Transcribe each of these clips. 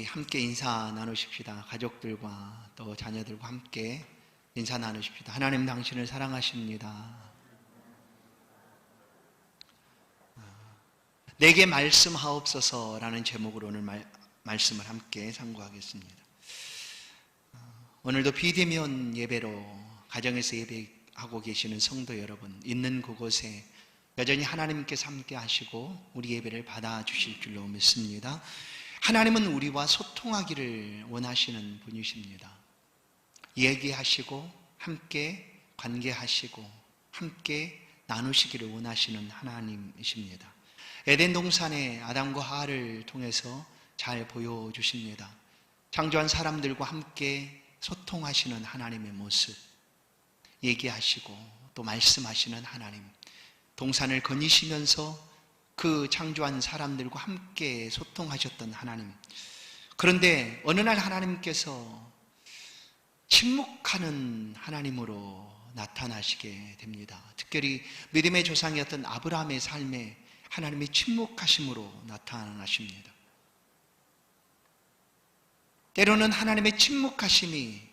함께 인사 나누십시다. 가족들과 또 자녀들과 함께 인사 나누십시다. 하나님 당신을 사랑하십니다. 내게 말씀하옵소서라는 제목으로 오늘 말씀을 함께 상고하겠습니다. 오늘도 비대면 예배로 가정에서 예배하고 계시는 성도 여러분, 있는 그곳에 여전히 하나님께서 함께 하시고 우리 예배를 받아주실 줄로 믿습니다. 하나님은 우리와 소통하기를 원하시는 분이십니다. 얘기하시고 함께 관계하시고 함께 나누시기를 원하시는 하나님이십니다. 에덴 동산에 아담과 하와를 통해서 잘 보여주십니다. 창조한 사람들과 함께 소통하시는 하나님의 모습, 얘기하시고 또 말씀하시는 하나님, 동산을 거니시면서 그 창조한 사람들과 함께 소통하셨던 하나님. 그런데 어느 날 하나님께서 침묵하는 하나님으로 나타나시게 됩니다. 특별히 믿음의 조상이었던 아브라함의 삶에 하나님이 침묵하심으로 나타나십니다. 때로는 하나님의 침묵하심이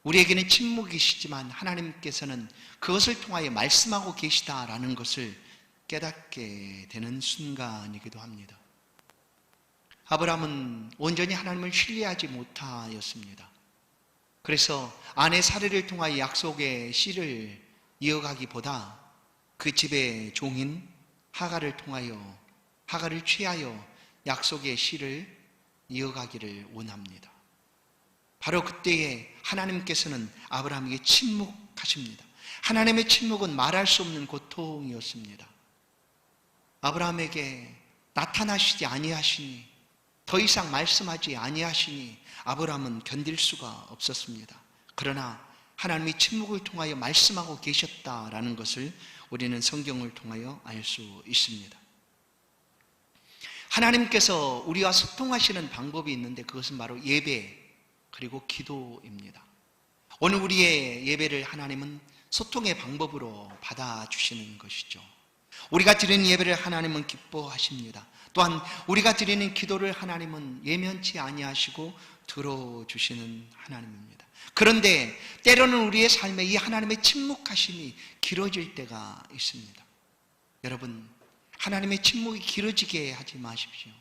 우리에게는 침묵이시지만 하나님께서는 그것을 통하여 말씀하고 계시다라는 것을 깨닫게 되는 순간이기도 합니다. 아브라함은 온전히 하나님을 신뢰하지 못하였습니다. 그래서 아내 사례를 통하여 약속의 씨를 이어가기보다 그 집의 종인 하가를 통하여 하가를 취하여 약속의 씨를 이어가기를 원합니다. 바로 그때에 하나님께서는 아브라함에게 침묵하십니다. 하나님의 침묵은 말할 수 없는 고통이었습니다. 아브라함에게 나타나시지 아니하시니, 더 이상 말씀하지 아니하시니 아브라함은 견딜 수가 없었습니다. 그러나 하나님이 침묵을 통하여 말씀하고 계셨다라는 것을 우리는 성경을 통하여 알 수 있습니다. 하나님께서 우리와 소통하시는 방법이 있는데 그것은 바로 예배 그리고 기도입니다. 오늘 우리의 예배를 하나님은 소통의 방법으로 받아주시는 것이죠. 우리가 드리는 예배를 하나님은 기뻐하십니다. 또한 우리가 드리는 기도를 하나님은 예면치 아니하시고 들어주시는 하나님입니다. 그런데 때로는 우리의 삶에 이 하나님의 침묵하심이 길어질 때가 있습니다. 여러분, 하나님의 침묵이 길어지게 하지 마십시오.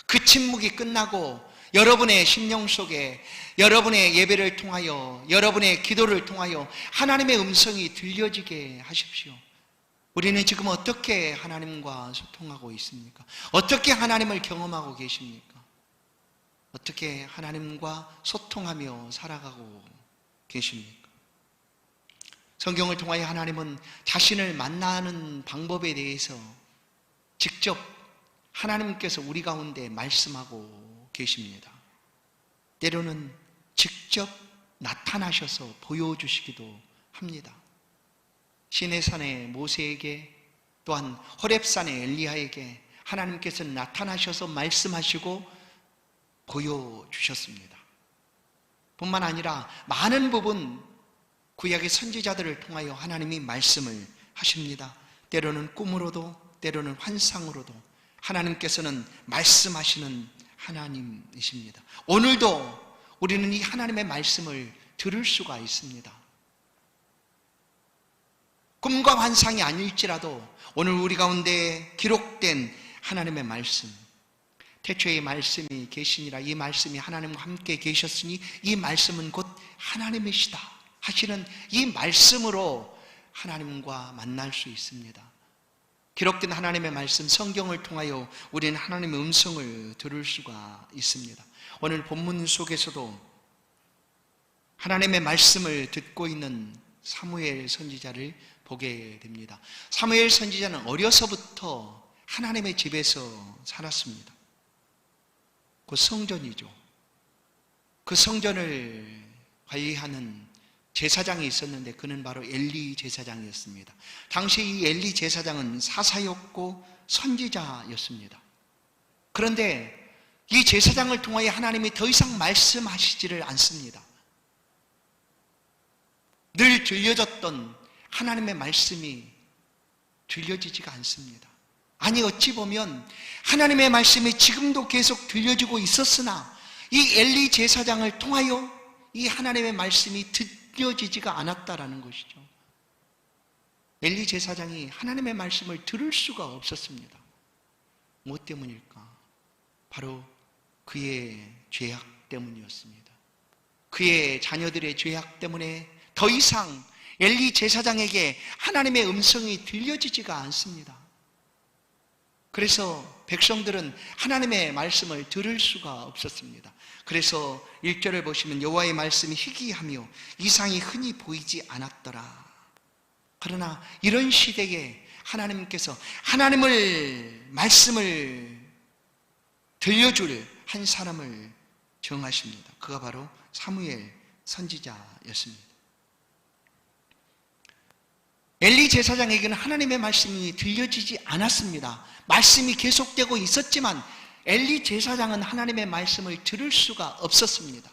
그 침묵이 끝나고 여러분의 심령 속에 여러분의 예배를 통하여 여러분의 기도를 통하여 하나님의 음성이 들려지게 하십시오. 우리는 지금 어떻게 하나님과 소통하고 있습니까? 어떻게 하나님을 경험하고 계십니까? 어떻게 하나님과 소통하며 살아가고 계십니까? 성경을 통하여 하나님은 자신을 만나는 방법에 대해서 직접 하나님께서 우리 가운데 말씀하고 계십니다. 때로는 직접 나타나셔서 보여주시기도 합니다. 시내산의 모세에게 또한 호렙산의 엘리야에게 하나님께서는 나타나셔서 말씀하시고 보여주셨습니다. 뿐만 아니라 많은 부분 구약의 선지자들을 통하여 하나님이 말씀을 하십니다. 때로는 꿈으로도 때로는 환상으로도 하나님께서는 말씀하시는 하나님이십니다. 오늘도 우리는 이 하나님의 말씀을 들을 수가 있습니다. 꿈과 환상이 아닐지라도 오늘 우리 가운데 기록된 하나님의 말씀, 태초에 말씀이 계시니라, 이 말씀이 하나님과 함께 계셨으니 이 말씀은 곧 하나님이시다 하시는 이 말씀으로 하나님과 만날 수 있습니다. 기록된 하나님의 말씀, 성경을 통하여 우리는 하나님의 음성을 들을 수가 있습니다. 오늘 본문 속에서도 하나님의 말씀을 듣고 있는 사무엘 선지자를 보게 됩니다. 사무엘 선지자는 어려서부터 하나님의 집에서 살았습니다. 그 성전이죠. 그 성전을 관리하는 제사장이 있었는데 그는 바로 엘리 제사장이었습니다. 당시 이 엘리 제사장은 사사였고 선지자였습니다. 그런데 이 제사장을 통하여 하나님이 더 이상 말씀하시지를 않습니다. 늘 들려졌던 하나님의 말씀이 들려지지가 않습니다. 아니 어찌 보면 하나님의 말씀이 지금도 계속 들려지고 있었으나 이 엘리 제사장을 통하여 이 하나님의 말씀이 들려지지가 않았다라는 것이죠. 엘리 제사장이 하나님의 말씀을 들을 수가 없었습니다. 무엇 때문일까? 바로 그의 죄악 때문이었습니다. 그의 자녀들의 죄악 때문에 더 이상 엘리 제사장에게 하나님의 음성이 들려지지가 않습니다. 그래서 백성들은 하나님의 말씀을 들을 수가 없었습니다. 그래서 1절을 보시면 여호와의 말씀이 희귀하며 이상이 흔히 보이지 않았더라. 그러나 이런 시대에 하나님께서 말씀을 들려줄 한 사람을 정하십니다. 그가 바로 사무엘 선지자였습니다. 엘리 제사장에게는 하나님의 말씀이 들려지지 않았습니다. 말씀이 계속되고 있었지만 엘리 제사장은 하나님의 말씀을 들을 수가 없었습니다.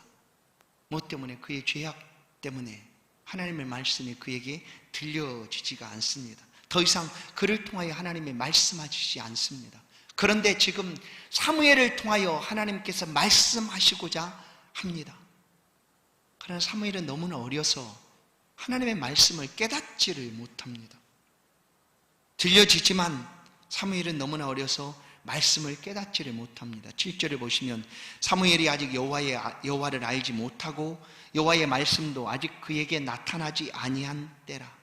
무엇 때문에? 그의 죄악 때문에 하나님의 말씀이 그에게 들려지지가 않습니다. 더 이상 그를 통하여 하나님이 말씀하시지 않습니다. 그런데 지금 사무엘을 통하여 하나님께서 말씀하시고자 합니다. 그러나 사무엘은 너무나 어려서 하나님의 말씀을 깨닫지를 못합니다. 들려지지만 사무엘은 너무나 어려서 말씀을 깨닫지를 못합니다. 7절을 보시면 사무엘이 아직 여호와를 알지 못하고 여호와의 말씀도 아직 그에게 나타나지 아니한 때라.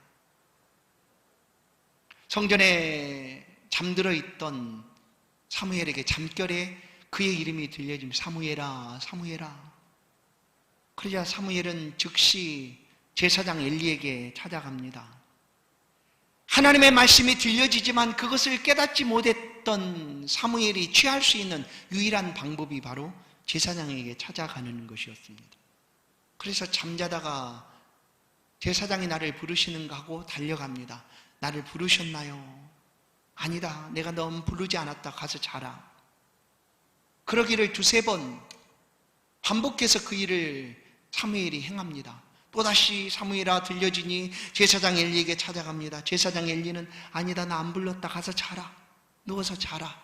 성전에 잠들어 있던 사무엘에게 잠결에 그의 이름이 들려지며 사무엘아 사무엘아. 그러자 사무엘은 즉시 제사장 엘리에게 찾아갑니다. 하나님의 말씀이 들려지지만 그것을 깨닫지 못했던 사무엘이 취할 수 있는 유일한 방법이 바로 제사장에게 찾아가는 것이었습니다. 그래서 잠자다가 제사장이 나를 부르시는가 하고 달려갑니다. 나를 부르셨나요? 아니다. 내가 너무 부르지 않았다. 가서 자라. 그러기를 두세 번 반복해서 그 일을 사무엘이 행합니다. 또다시 사무엘아 들려지니 제사장 엘리에게 찾아갑니다. 제사장 엘리는 아니다. 나 안 불렀다. 가서 자라. 누워서 자라.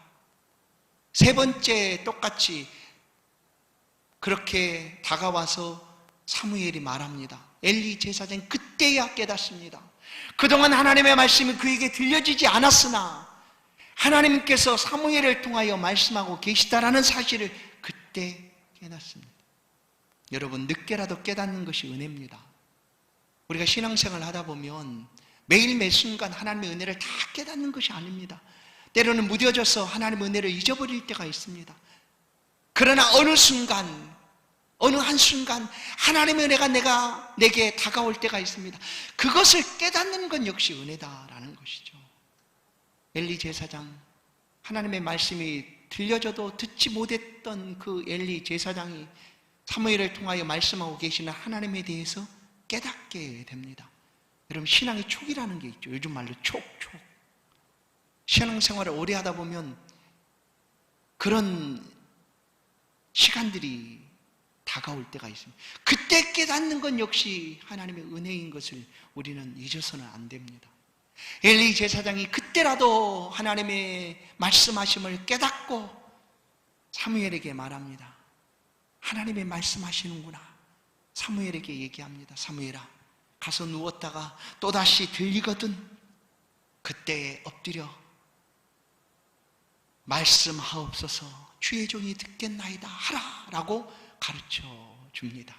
세 번째 똑같이 그렇게 다가와서 사무엘이 말합니다. 엘리 제사장이 그때야 깨닫습니다. 그동안 하나님의 말씀이 그에게 들려지지 않았으나 하나님께서 사무엘을 통하여 말씀하고 계시다라는 사실을 그때 깨닫습니다. 여러분, 늦게라도 깨닫는 것이 은혜입니다. 우리가 신앙생활을 하다 보면 매일 매 순간 하나님의 은혜를 다 깨닫는 것이 아닙니다. 때로는 무뎌져서 하나님의 은혜를 잊어버릴 때가 있습니다. 그러나 어느 한순간 하나님의 은혜가 내게 다가올 때가 있습니다. 그것을 깨닫는 건 역시 은혜다라는 것이죠. 엘리 제사장, 하나님의 말씀이 들려져도 듣지 못했던 그 엘리 제사장이 사무엘을 통하여 말씀하고 계시는 하나님에 대해서 깨닫게 됩니다. 여러분, 신앙의 촉이라는 게 있죠. 요즘 말로 촉. 신앙생활을 오래 하다 보면 그런 시간들이 다가올 때가 있습니다. 그때 깨닫는 건 역시 하나님의 은혜인 것을 우리는 잊어서는 안 됩니다. 엘리 제사장이 그때라도 하나님의 말씀하심을 깨닫고 사무엘에게 말합니다. 하나님의 말씀하시는구나. 사무엘에게 얘기합니다. 사무엘아, 가서 누웠다가 또다시 들리거든 그때에 엎드려 말씀하옵소서, 주의 종이 듣겠나이다 하라 라고 가르쳐 줍니다.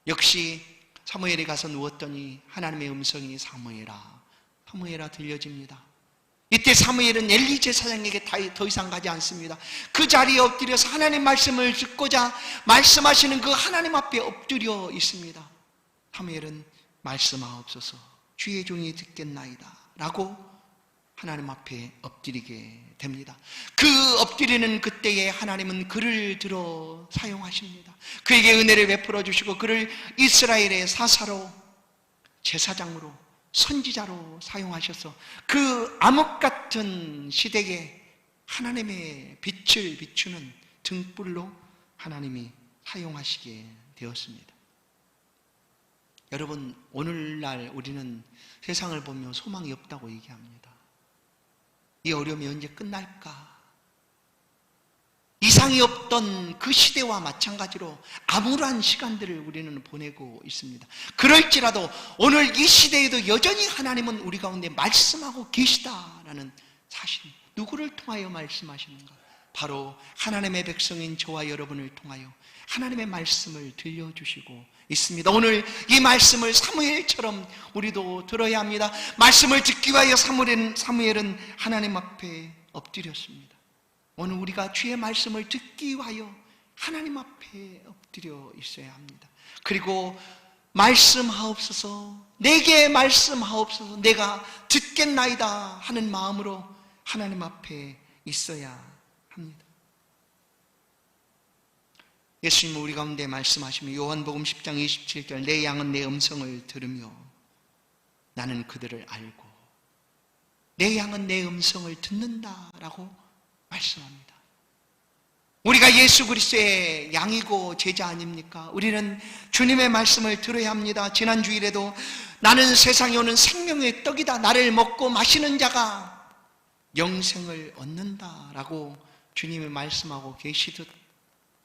역시 사무엘이 가서 누웠더니 하나님의 음성이 사무엘아 들려집니다. 이때 사무엘은 엘리 제사장에게 더 이상 가지 않습니다. 그 자리에 엎드려서 하나님 말씀을 듣고자 말씀하시는 그 하나님 앞에 엎드려 있습니다. 사무엘은 말씀하옵소서, 주의 종이 듣겠나이다 라고 하나님 앞에 엎드리게 됩니다. 그 엎드리는 그때에 하나님은 그를 들어 사용하십니다. 그에게 은혜를 베풀어 주시고 그를 이스라엘의 사사로, 제사장으로, 선지자로 사용하셔서 그 암흑 같은 시대에 하나님의 빛을 비추는 등불로 하나님이 사용하시게 되었습니다. 여러분, 오늘날 우리는 세상을 보며 소망이 없다고 얘기합니다. 이 어려움이 언제 끝날까? 이상이 없던 그 시대와 마찬가지로 암울한 시간들을 우리는 보내고 있습니다. 그럴지라도 오늘 이 시대에도 여전히 하나님은 우리 가운데 말씀하고 계시다라는 사실, 누구를 통하여 말씀하시는가? 바로 하나님의 백성인 저와 여러분을 통하여 하나님의 말씀을 들려주시고 있습니다. 오늘 이 말씀을 사무엘처럼 우리도 들어야 합니다. 말씀을 듣기 위하여 사무엘은 하나님 앞에 엎드렸습니다. 오늘 우리가 주의 말씀을 듣기 위하여 하나님 앞에 엎드려 있어야 합니다. 그리고 말씀하옵소서, 내게 말씀하옵소서, 내가 듣겠나이다 하는 마음으로 하나님 앞에 있어야 합니다. 예수님은 우리 가운데 말씀하시며 요한복음 10장 27절, 내 양은 내 음성을 들으며 나는 그들을 알고 내 양은 내 음성을 듣는다라고 말씀합니다. 우리가 예수 그리스도의 양이고 제자 아닙니까? 우리는 주님의 말씀을 들어야 합니다. 지난 주일에도 나는 세상에 오는 생명의 떡이다, 나를 먹고 마시는 자가 영생을 얻는다라고 주님이 말씀하고 계시듯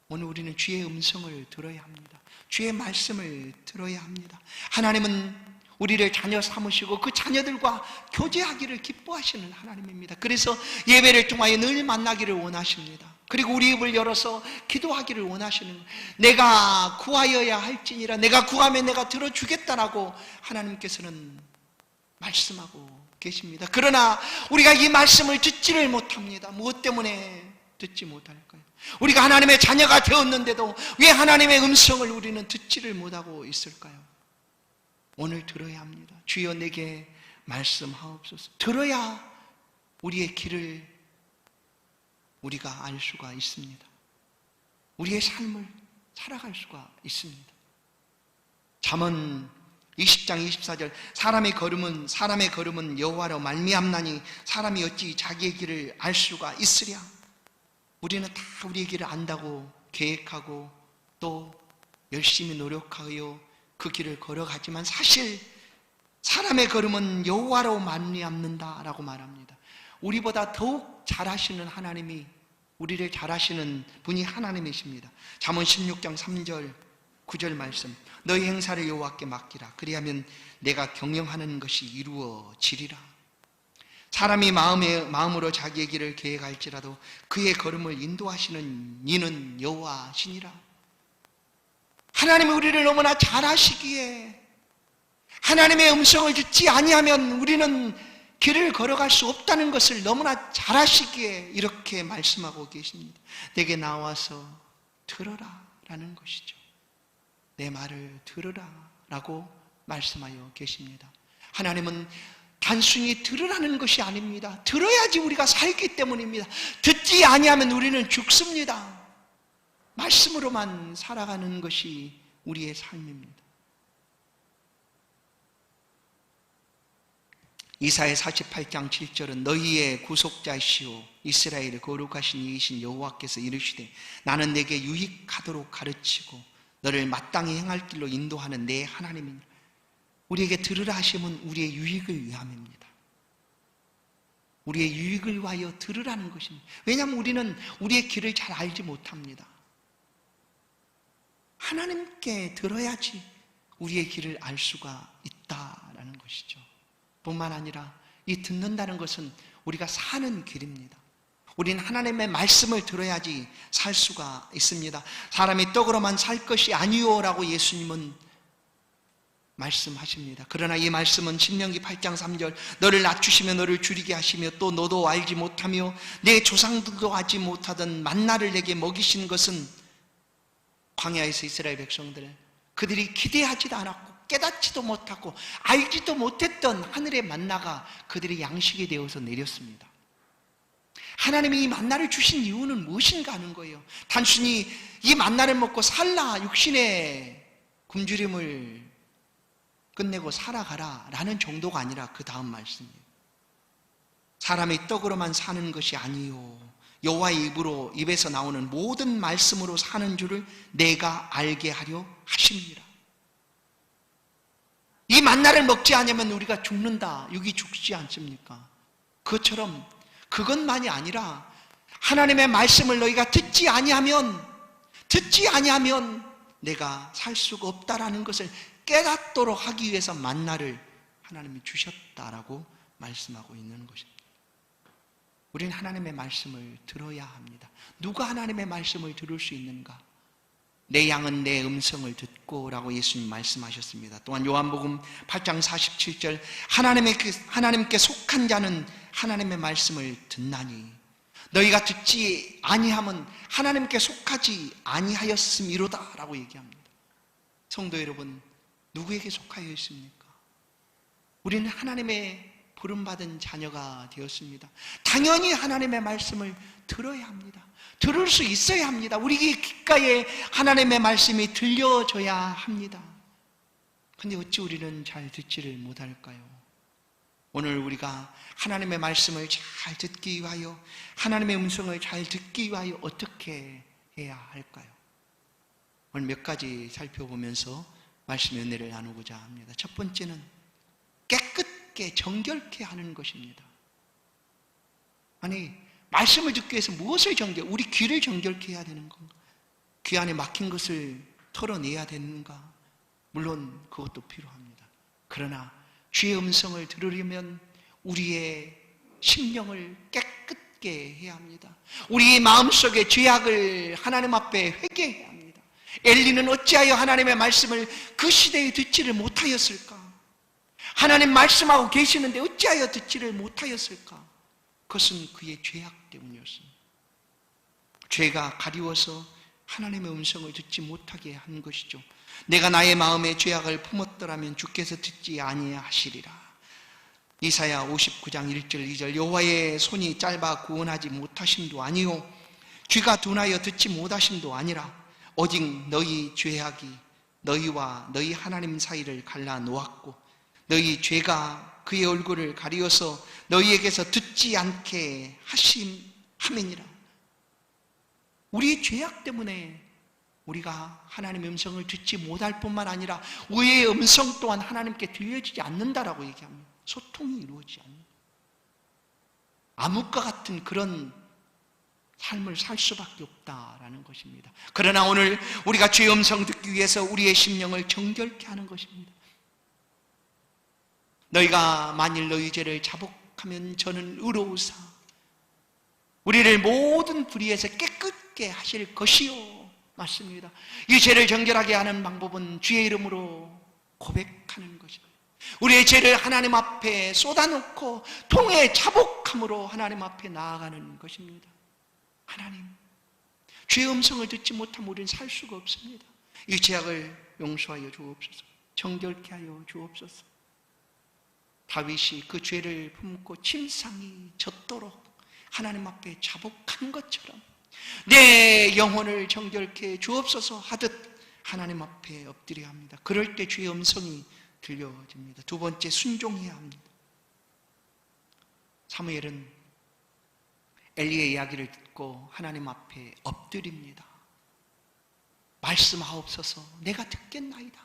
오늘 우리는 주의 음성을 들어야 합니다. 주의 말씀을 들어야 합니다. 하나님은 우리를 자녀 삼으시고 그 자녀들과 교제하기를 기뻐하시는 하나님입니다. 그래서 예배를 통하여 늘 만나기를 원하십니다. 그리고 우리 입을 열어서 기도하기를 원하시는 거예요. 내가 구하여야 할지니라, 내가 구하면 내가 들어주겠다라고 하나님께서는 말씀하고 계십니다. 그러나 우리가 이 말씀을 듣지를 못합니다. 무엇 때문에 듣지 못할까요? 우리가 하나님의 자녀가 되었는데도 왜 하나님의 음성을 우리는 듣지를 못하고 있을까요? 오늘 들어야 합니다. 주여 내게 말씀하옵소서. 들어야 우리의 길을 우리가 알 수가 있습니다. 우리의 삶을 살아갈 수가 있습니다. 잠언 20장 24절, 사람의 걸음은 여호와로 말미암나니 사람이 어찌 자기의 길을 알 수가 있으랴. 우리는 다 우리의 길을 안다고 계획하고 또 열심히 노력하여 그 길을 걸어가지만 사실 사람의 걸음은 여호와로 말미암는다라고 말합니다. 우리보다 더욱 잘하시는 하나님이, 우리를 잘하시는 분이 하나님이십니다. 잠언 16장 3절 9절 말씀, 너희 행사를 여호와께 맡기라. 그리하면 내가 경영하는 것이 이루어지리라. 사람이 마음으로 자기의 길을 계획할지라도 그의 걸음을 인도하시는 이는 여호와시니라. 하나님이 우리를 너무나 잘하시기에 하나님의 음성을 듣지 아니하면 우리는 길을 걸어갈 수 없다는 것을 너무나 잘하시기에 이렇게 말씀하고 계십니다. 내게 나와서 들어라 라는 것이죠. 내 말을 들으라 라고 말씀하여 계십니다. 하나님은 단순히 들으라는 것이 아닙니다. 들어야지 우리가 살기 때문입니다. 듣지 아니하면 우리는 죽습니다. 말씀으로만 살아가는 것이 우리의 삶입니다. 이사야 48장 7절은 너희의 구속자시오 이스라엘의 거룩하신 이이신 여호와께서 이르시되 나는 내게 유익하도록 가르치고 너를 마땅히 행할 길로 인도하는 내 하나님이니라. 우리에게 들으라 하심은 우리의 유익을 위함입니다. 우리의 유익을 위하여 들으라는 것입니다. 왜냐하면 우리는 우리의 길을 잘 알지 못합니다. 하나님께 들어야지 우리의 길을 알 수가 있다라는 것이죠. 뿐만 아니라 이 듣는다는 것은 우리가 사는 길입니다. 우리는 하나님의 말씀을 들어야지 살 수가 있습니다. 사람이 떡으로만 살 것이 아니오라고 예수님은 말씀하십니다. 그러나 이 말씀은 신명기 8장 3절 너를 낮추시며 너를 줄이게 하시며 또 너도 알지 못하며 내 조상들도 알지 못하던 만나를 내게 먹이신 것은 광야에서 이스라엘 백성들 그들이 기대하지도 않았고 깨닫지도 못하고 알지도 못했던 하늘의 만나가 그들의 양식이 되어서 내렸습니다. 하나님이 이 만나를 주신 이유는 무엇인가 하는 거예요. 단순히 이 만나를 먹고 살라, 육신의 굶주림을 끝내고 살아가라 라는 정도가 아니라 그 다음 말씀이에요. 사람이 떡으로만 사는 것이 아니요 여호와의 입에서 나오는 모든 말씀으로 사는 줄을 내가 알게 하려 하십니다. 이 만나를 먹지 않으면 우리가 죽는다. 육이 죽지 않습니까? 그것처럼 그것만이 아니라 하나님의 말씀을 너희가 듣지 아니하면 내가 살 수가 없다라는 것을 깨닫도록 하기 위해서 만나를 하나님이 주셨다라고 말씀하고 있는 것입니다. 우리는 하나님의 말씀을 들어야 합니다. 누가 하나님의 말씀을 들을 수 있는가? 내 양은 내 음성을 듣고 라고 예수님 말씀하셨습니다. 또한 요한복음 8장 47절 하나님께 속한 자는 하나님의 말씀을 듣나니 너희가 듣지 아니함은 하나님께 속하지 아니하였음이로다 라고 얘기합니다. 성도 여러분, 누구에게 속하여 있습니까? 우리는 하나님의 부름받은 자녀가 되었습니다. 당연히 하나님의 말씀을 들어야 합니다. 들을 수 있어야 합니다. 우리 귓가에 하나님의 말씀이 들려줘야 합니다. 그런데 어찌 우리는 잘 듣지를 못할까요? 오늘 우리가 하나님의 말씀을 잘 듣기 위하여, 하나님의 음성을 잘 듣기 위하여 어떻게 해야 할까요? 오늘 몇 가지 살펴보면서 말씀의 은혜를 나누고자 합니다. 첫 번째는 깨끗게 정결케 하는 것입니다. 아니, 말씀을 듣기 위해서 무엇을 우리 귀를 정결케 해야 되는 건가? 귀 안에 막힌 것을 털어내야 되는가? 물론 그것도 필요합니다. 그러나 주의 음성을 들으려면 우리의 심령을 깨끗게 해야 합니다. 우리의 마음속에 죄악을 하나님 앞에 회개해야 합니다. 엘리는 어찌하여 하나님의 말씀을 그 시대에 듣지를 못하였을까? 하나님 말씀하고 계시는데 어찌하여 듣지를 못하였을까? 그것은 그의 죄악 때문이었습니다. 죄가 가리워서 하나님의 음성을 듣지 못하게 한 것이죠. 내가 나의 마음에 죄악을 품었더라면 주께서 듣지 아니하시리라. 이사야 59장 1절 2절 여호와의 손이 짧아 구원하지 못하심도 아니요 귀가 둔하여 듣지 못하심도 아니라 오직 너희 죄악이 너희와 너희 하나님 사이를 갈라 놓았고 너희 죄가 그의 얼굴을 가리어서 너희에게서 듣지 않게 함이니라. 우리의 죄악 때문에 우리가 하나님의 음성을 듣지 못할 뿐만 아니라 우리의 음성 또한 하나님께 들려지지 않는다라고 얘기합니다. 소통이 이루어지지 않는다. 암흑과 같은 그런 삶을 살 수밖에 없다라는 것입니다. 그러나 오늘 우리가 주의 음성 듣기 위해서 우리의 심령을 정결케 하는 것입니다. 너희가 만일 너희 죄를 자복하면 저는 의로우사 우리를 모든 불의에서 깨끗게 하실 것이요. 맞습니다. 이 죄를 정결하게 하는 방법은 주의 이름으로 고백하는 것입니다. 우리의 죄를 하나님 앞에 쏟아놓고 통해 자복함으로 하나님 앞에 나아가는 것입니다. 하나님, 주의 음성을 듣지 못하면 우리는 살 수가 없습니다. 이 죄악을 용서하여 주옵소서. 정결케 하여 주옵소서. 다윗이 그 죄를 품고 침상이 젖도록 하나님 앞에 자복한 것처럼 내 영혼을 정결케 주옵소서 하듯 하나님 앞에 엎드려야 합니다. 그럴 때 주의 음성이 들려집니다. 두 번째, 순종해야 합니다. 사무엘은 엘리의 이야기를 듣고 하나님 앞에 엎드립니다. 말씀하옵소서 내가 듣겠나이다.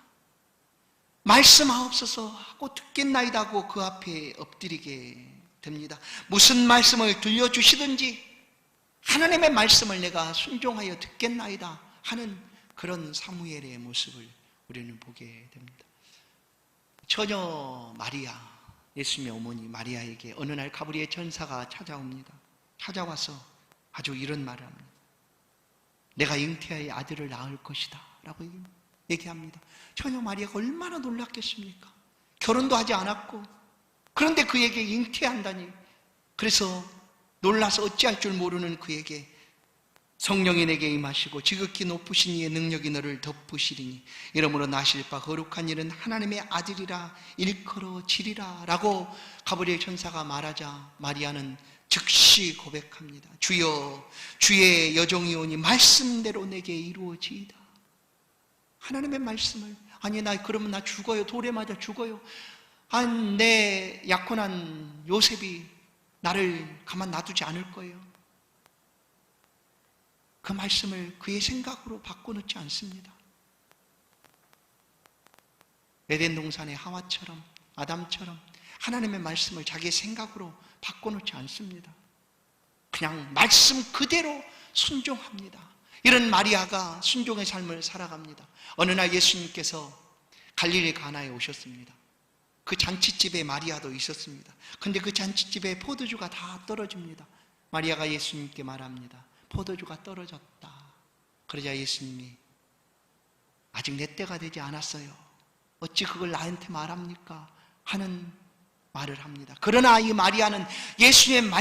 말씀하옵소서 하고 듣겠나이다 하고 그 앞에 엎드리게 됩니다. 무슨 말씀을 들려주시든지 하나님의 말씀을 내가 순종하여 듣겠나이다 하는 그런 사무엘의 모습을 우리는 보게 됩니다. 처녀 마리아, 예수님의 어머니 마리아에게 어느 날 가브리엘 천사가 찾아옵니다. 찾아와서 아주 이런 말을 합니다. 내가 잉태하여 아들을 낳을 것이다 라고 얘기합니다. 처녀 마리아가 얼마나 놀랐겠습니까? 결혼도 하지 않았고 그런데 그에게 잉태한다니. 그래서 놀라서 어찌할 줄 모르는 그에게 성령이 내게 임하시고 지극히 높으신 이의 능력이 너를 덮으시리니 이러므로 나실 바 거룩한 일은 하나님의 아들이라 일컬어지리라 라고 가브리엘 천사가 말하자 마리아는 즉시 고백합니다. 주여, 주의 여종이오니 말씀대로 내게 이루어지이다. 하나님의 말씀을, 아니 그러면 나 죽어요. 돌에 맞아 죽어요. 아니 내 약혼한 요셉이 나를 가만 놔두지 않을 거예요. 그 말씀을 그의 생각으로 바꿔놓지 않습니다. 에덴 동산의 하와처럼 아담처럼 하나님의 말씀을 자기의 생각으로 바꿔놓지 않습니다. 그냥 말씀 그대로 순종합니다. 이런 마리아가 순종의 삶을 살아갑니다. 어느 날 예수님께서 갈릴리 가나에 오셨습니다. 그 잔치집에 마리아도 있었습니다. 근데 그 잔치집에 포도주가 다 떨어집니다. 마리아가 예수님께 말합니다. 포도주가 떨어졌다. 그러자 예수님이 아직 내 때가 되지 않았어요. 어찌 그걸 나한테 말합니까? 하는 말을 합니다. 그러나 이 마리아는 예수님의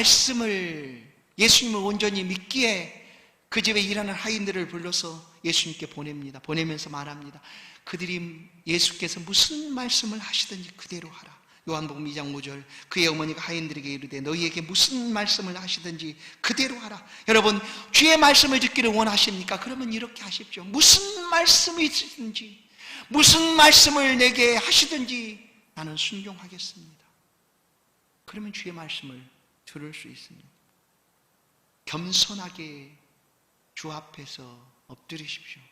예수님을 온전히 믿기에 그 집에 일하는 하인들을 불러서 예수님께 보냅니다. 보내면서 말합니다. 그들이 예수께서 무슨 말씀을 하시든지 그대로 하라. 요한복음 2장 5절 그의 어머니가 하인들에게 이르되 너희에게 무슨 말씀을 하시든지 그대로 하라. 여러분 주의 말씀을 듣기를 원하십니까? 그러면 이렇게 하십시오. 무슨 말씀이 있든지 무슨 말씀을 내게 하시든지 나는 순종하겠습니다. 그러면 주의 말씀을 들을 수 있습니다. 겸손하게 주 앞에서 엎드리십시오.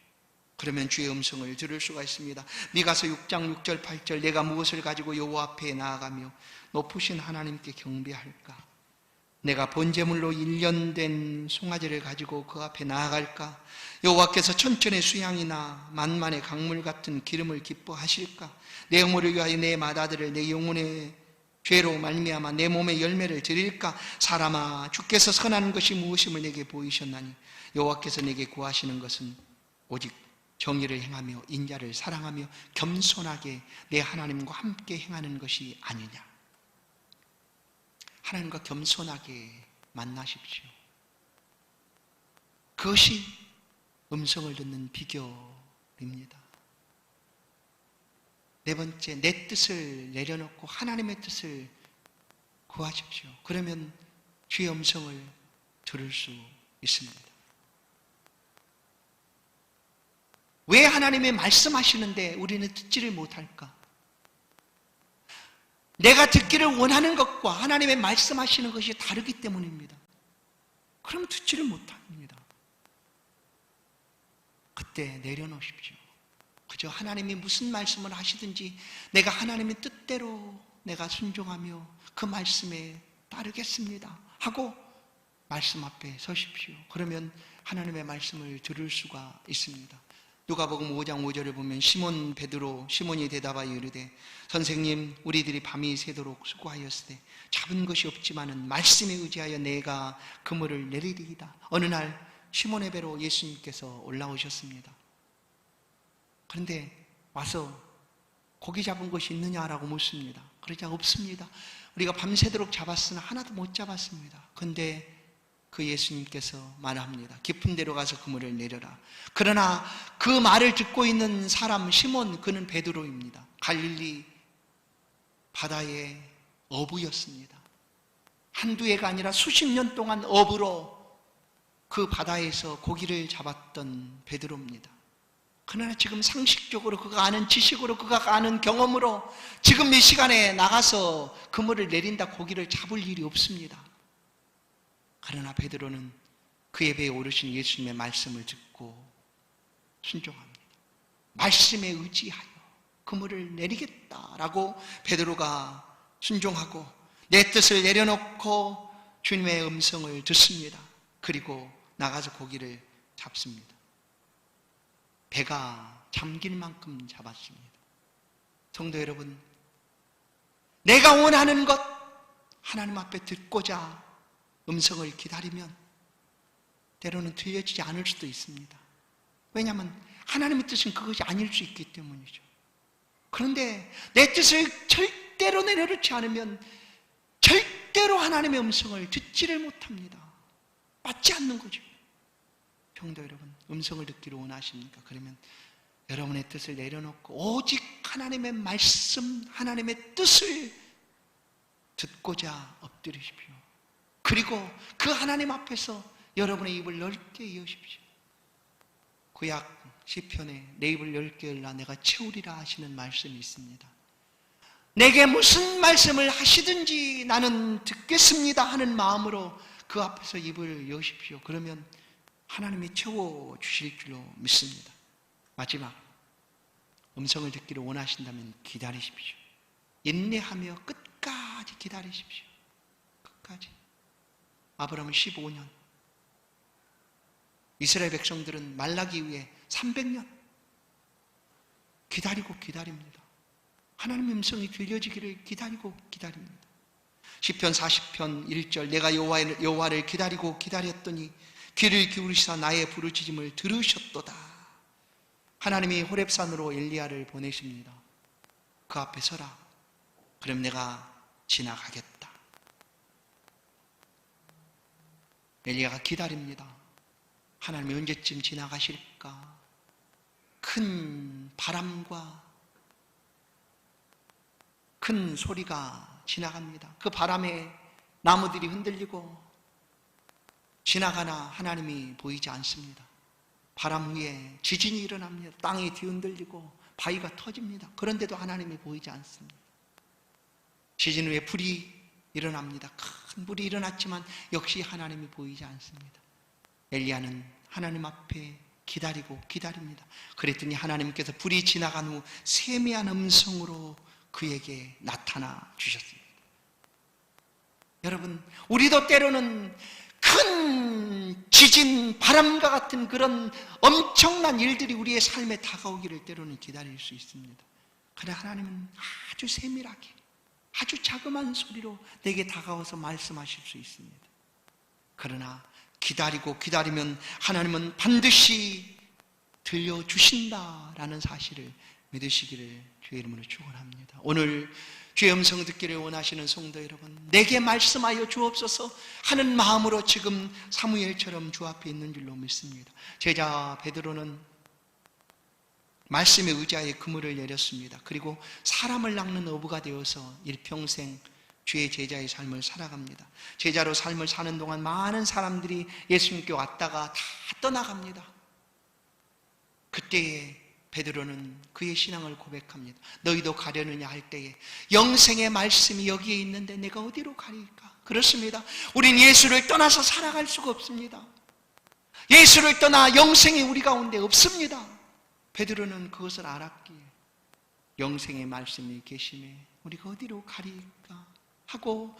그러면 주의 음성을 들을 수가 있습니다. 미가서 6장 6절 8절 내가 무엇을 가지고 여호와 앞에 나아가며 높으신 하나님께 경배할까? 내가 번제물로 1년 된 송아지를 가지고 그 앞에 나아갈까? 여호와께서 천천의 수양이나 만만의 강물 같은 기름을 기뻐하실까? 내 영혼을 위하여 내 맏아들을 내 영혼의 죄로 말미암아 내 몸의 열매를 드릴까? 사람아 주께서 선한 것이 무엇임을 내게 보이셨나니 여호와께서 내게 구하시는 것은 오직 정의를 행하며 인자를 사랑하며 겸손하게 내 하나님과 함께 행하는 것이 아니냐. 하나님과 겸손하게 만나십시오. 그것이 음성을 듣는 비결입니다. 네 번째, 내 뜻을 내려놓고 하나님의 뜻을 구하십시오. 그러면 주의 음성을 들을 수 있습니다. 왜 하나님이 말씀하시는데 우리는 듣지를 못할까? 내가 듣기를 원하는 것과 하나님의 말씀하시는 것이 다르기 때문입니다. 그럼 듣지를 못합니다. 그때 내려놓으십시오. 그저 하나님이 무슨 말씀을 하시든지 내가 하나님의 뜻대로 내가 순종하며 그 말씀에 따르겠습니다 하고 말씀 앞에 서십시오. 그러면 하나님의 말씀을 들을 수가 있습니다. 누가복음 5장 5절을 보면 시몬이 대답하여 이르되 선생님 우리들이 밤이 새도록 수고하였으되 잡은 것이 없지만은 말씀에 의지하여 내가 그물을 내리리이다. 어느 날 시몬의 배로 예수님께서 올라오셨습니다. 그런데 와서 고기 잡은 것이 있느냐라고 묻습니다. 그러자 없습니다. 우리가 밤새도록 잡았으나 하나도 못 잡았습니다. 그런데 그 예수님께서 말합니다. 깊은 데로 가서 그물을 내려라. 그러나 그 말을 듣고 있는 사람 시몬, 그는 베드로입니다. 갈릴리 바다의 어부였습니다. 한두 해가 아니라 수십 년 동안 어부로 그 바다에서 고기를 잡았던 베드로입니다. 그러나 지금 상식적으로 그가 아는 지식으로 그가 아는 경험으로 지금 이 시간에 나가서 그물을 내린다 고기를 잡을 일이 없습니다. 그러나 베드로는 그의 배에 오르신 예수님의 말씀을 듣고 순종합니다. 말씀에 의지하여 그물을 내리겠다라고 베드로가 순종하고 내 뜻을 내려놓고 주님의 음성을 듣습니다. 그리고 나가서 고기를 잡습니다. 배가 잠길 만큼 잡았습니다. 성도 여러분, 내가 원하는 것 하나님 앞에 듣고자 음성을 기다리면 때로는 들려지지 않을 수도 있습니다. 왜냐하면 하나님의 뜻은 그것이 아닐 수 있기 때문이죠. 그런데 내 뜻을 절대로 내려놓지 않으면 절대로 하나님의 음성을 듣지를 못합니다. 맞지 않는 거죠. 성도 여러분, 음성을 듣기를 원하십니까? 그러면 여러분의 뜻을 내려놓고 오직 하나님의 말씀, 하나님의 뜻을 듣고자 엎드리십시오. 그리고 그 하나님 앞에서 여러분의 입을 넓게 여십시오. 구약 시편에 내 입을 넓게 열라 내가 채우리라 하시는 말씀이 있습니다. 내게 무슨 말씀을 하시든지 나는 듣겠습니다 하는 마음으로 그 앞에서 입을 여십시오. 그러면 하나님이 채워주실 줄로 믿습니다. 마지막, 음성을 듣기를 원하신다면 기다리십시오. 인내하며 끝까지 기다리십시오. 끝까지. 아브라함은 15년. 이스라엘 백성들은 말라기 이후에 300년 기다리고 기다립니다. 하나님의 음성이 들려지기를 기다리고 기다립니다. 시편 40편 1절 내가 여호와를 기다리고 기다렸더니 귀를 기울이시사 나의 부르짖음을 들으셨도다. 하나님이 호렙산으로 엘리야를 보내십니다. 그 앞에 서라. 그럼 내가 지나가겠다. 엘리야가 기다립니다. 하나님이 언제쯤 지나가실까? 큰 바람과 큰 소리가 지나갑니다. 그 바람에 나무들이 흔들리고 지나가나 하나님이 보이지 않습니다. 바람 위에 지진이 일어납니다. 땅이 뒤흔들리고 바위가 터집니다. 그런데도 하나님이 보이지 않습니다. 지진 후에 불이 일어납니다. 큰 불이 일어났지만 역시 하나님이 보이지 않습니다. 엘리야는 하나님 앞에 기다리고 기다립니다. 그랬더니 하나님께서 불이 지나간 후 세미한 음성으로 그에게 나타나 주셨습니다. 여러분, 우리도 때로는 큰 지진, 바람과 같은 그런 엄청난 일들이 우리의 삶에 다가오기를 때로는 기다릴 수 있습니다. 그러나 하나님은 아주 세밀하게, 아주 자그마한 소리로 내게 다가와서 말씀하실 수 있습니다. 그러나 기다리고 기다리면 하나님은 반드시 들려주신다라는 사실을 믿으시기를 주의 이름으로 축원합니다. 오늘 주의 음성 듣기를 원하시는 성도 여러분, 내게 말씀하여 주옵소서 하는 마음으로 지금 사무엘처럼 주 앞에 있는 줄로 믿습니다. 제자 베드로는 말씀의 의자에 그물을 내렸습니다. 그리고 사람을 낚는 어부가 되어서 일평생 주의 제자의 삶을 살아갑니다. 제자로 삶을 사는 동안 많은 사람들이 예수님께 왔다가 다 떠나갑니다. 그때에 베드로는 그의 신앙을 고백합니다. 너희도 가려느냐 할 때에 영생의 말씀이 여기에 있는데 내가 어디로 가리까? 그렇습니다. 우린 예수를 떠나서 살아갈 수가 없습니다. 예수를 떠나 영생이 우리 가운데 없습니다. 베드로는 그것을 알았기에 영생의 말씀이 계심에 우리가 어디로 가리까 하고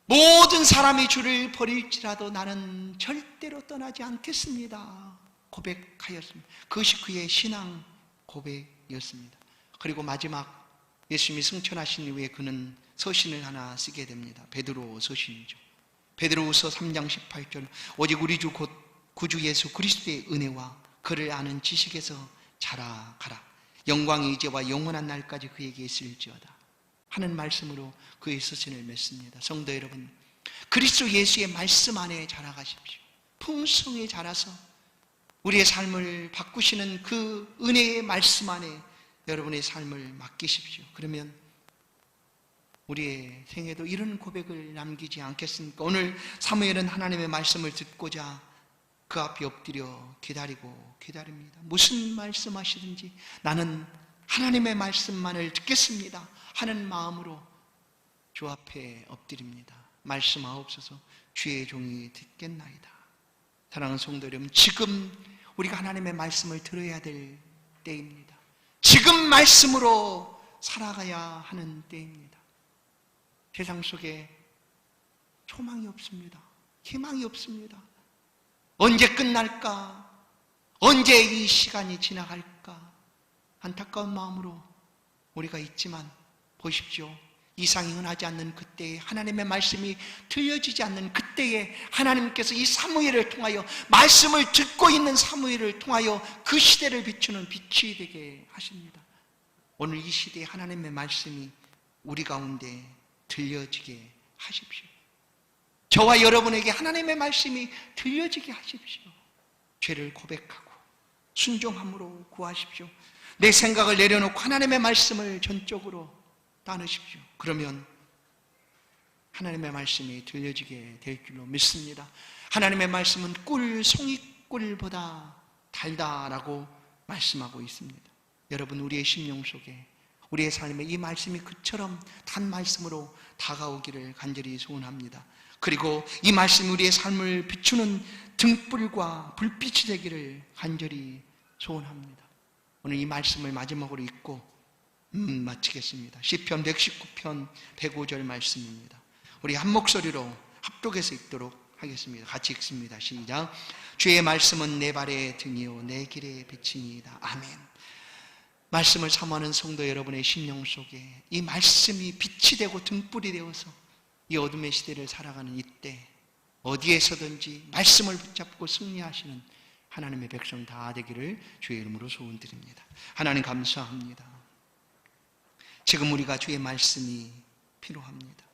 모든 사람이 주를 버릴지라도 나는 절대로 떠나지 않겠습니다 고백하였습니다. 그것이 그의 신앙 고백이었습니다. 그리고 마지막 예수님이 승천하신 이후에 그는 서신을 하나 쓰게 됩니다. 베드로 서신이죠. 베드로후서 3장 18절 오직 우리 주 곧 구주 예수 그리스도의 은혜와 그를 아는 지식에서 자라가라. 영광이 이제와 영원한 날까지 그에게 있을지어다 하는 말씀으로 그의 서신을 맺습니다. 성도 여러분, 그리스도 예수의 말씀 안에 자라가십시오. 풍성히 자라서 우리의 삶을 바꾸시는 그 은혜의 말씀 안에 여러분의 삶을 맡기십시오. 그러면 우리의 생애도 이런 고백을 남기지 않겠습니까? 오늘 사무엘은 하나님의 말씀을 듣고자 그 앞에 엎드려 기다리고 기다립니다. 무슨 말씀하시든지 나는 하나님의 말씀만을 듣겠습니다 하는 마음으로 주 앞에 엎드립니다. 말씀하옵소서 주의 종이 듣겠나이다. 사랑하는 성도 여러분, 지금 우리가 하나님의 말씀을 들어야 될 때입니다. 지금 말씀으로 살아가야 하는 때입니다. 세상 속에 소망이 없습니다. 희망이 없습니다. 언제 끝날까? 언제 이 시간이 지나갈까? 안타까운 마음으로 우리가 있지만 보십시오. 이상이 흔하지 않는 그때에 하나님의 말씀이 들려지지 않는 그때에 하나님께서 이 사무엘을 통하여 말씀을 듣고 있는 사무엘을 통하여 그 시대를 비추는 빛이 되게 하십니다. 오늘 이 시대에 하나님의 말씀이 우리 가운데 들려지게 하십시오. 저와 여러분에게 하나님의 말씀이 들려지게 하십시오. 죄를 고백하고 순종함으로 구하십시오. 내 생각을 내려놓고 하나님의 말씀을 전적으로 따르십시오. 그러면 하나님의 말씀이 들려지게 될 줄로 믿습니다. 하나님의 말씀은 송이꿀보다 달다라고 말씀하고 있습니다. 여러분, 우리의 심령 속에 우리의 삶에 이 말씀이 그처럼 단 말씀으로 다가오기를 간절히 소원합니다. 그리고 이 말씀이 우리의 삶을 비추는 등불과 불빛이 되기를 간절히 소원합니다. 오늘 이 말씀을 마지막으로 읽고 마치겠습니다. 시편 119편 105절 말씀입니다. 우리 한 목소리로 합독해서 읽도록 하겠습니다. 같이 읽습니다. 시작. 주의 말씀은 내 발의 등이요 내 길의 빛이니이다. 아멘. 말씀을 사모하는 성도 여러분의 심령 속에 이 말씀이 빛이 되고 등불이 되어서 이 어둠의 시대를 살아가는 이때 어디에서든지 말씀을 붙잡고 승리하시는 하나님의 백성 다 되기를 주의 이름으로 소원드립니다. 하나님 감사합니다. 지금 우리가 주의 말씀이 필요합니다.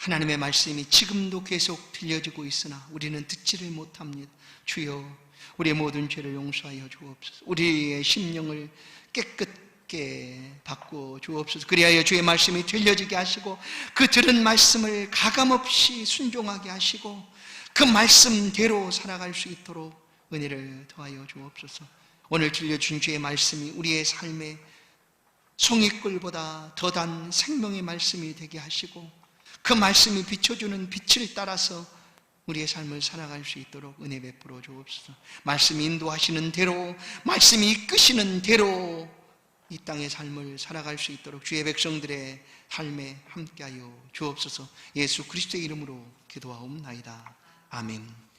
하나님의 말씀이 지금도 계속 들려지고 있으나 우리는 듣지를 못합니다. 주여, 우리의 모든 죄를 용서하여 주옵소서. 우리의 심령을 깨끗게 바꾸어 주옵소서. 그리하여 주의 말씀이 들려지게 하시고 그 들은 말씀을 가감없이 순종하게 하시고 그 말씀대로 살아갈 수 있도록 은혜를 더하여 주옵소서. 오늘 들려준 주의 말씀이 우리의 삶에 송이꿀보다 더 단 생명의 말씀이 되게 하시고 그 말씀이 비춰주는 빛을 따라서 우리의 삶을 살아갈 수 있도록 은혜 베풀어 주옵소서. 말씀이 인도하시는 대로, 말씀이 이끄시는 대로 이 땅의 삶을 살아갈 수 있도록 주의 백성들의 삶에 함께하여 주옵소서. 예수 그리스도의 이름으로 기도하옵나이다. 아멘.